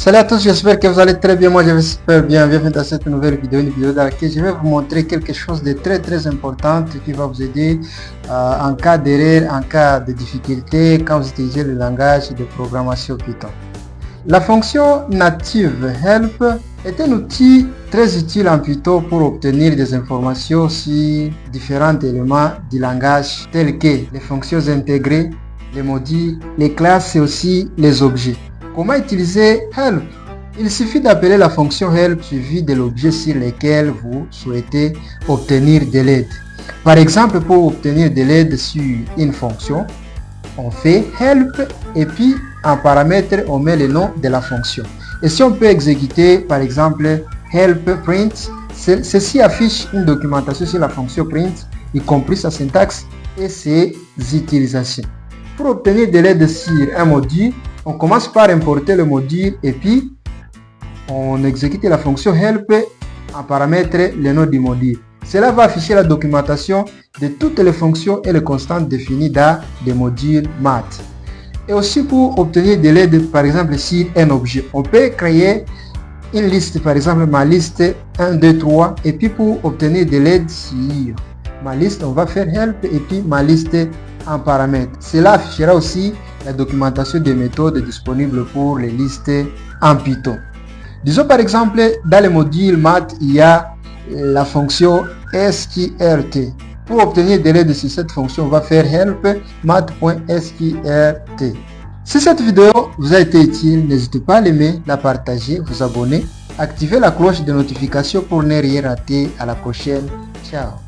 Salut à tous, j'espère que vous allez très bien. Moi, j'espère bien. Bienvenue dans cette nouvelle vidéo, une vidéo dans laquelle je vais vous montrer quelque chose de très important qui va vous aider en cas d'erreur, en cas de difficulté, quand vous utilisez le langage de programmation Python. La fonction native help est un outil très utile en Python pour obtenir des informations sur différents éléments du langage tels que les fonctions intégrées, les modules, les classes et aussi les objets. Comment utiliser help? Il suffit d'appeler la fonction help suivie de l'objet sur lequel vous souhaitez obtenir de l'aide. Par exemple, pour obtenir de l'aide sur une fonction, on fait help et puis en paramètre on met le nom de la fonction. Et si on peut exécuter par exemple help print, ceci affiche une documentation sur la fonction print, y compris sa syntaxe et ses utilisations. Pour obtenir de l'aide sur un module, on commence par importer le module et puis on exécute la fonction help en paramètre le nom du module. Cela va afficher la documentation de toutes les fonctions et les constantes définies dans les modules maths. Et aussi pour obtenir de l'aide par exemple sur un objet, on peut créer une liste, par exemple ma liste 1, 2, 3 et puis pour obtenir de l'aide sur ma liste, on va faire help et puis ma liste en paramètre. Cela affichera aussi la documentation des méthodes disponibles pour les listes en Python. Disons par exemple, dans le module maths, il y a la fonction sqrt. Pour obtenir de l'aide sur cette fonction, on va faire help math.sqrt. Si cette vidéo vous a été utile, n'hésitez pas à l'aimer, la partager, vous abonner, activer la cloche de notification pour ne rien rater. À la prochaine. Ciao.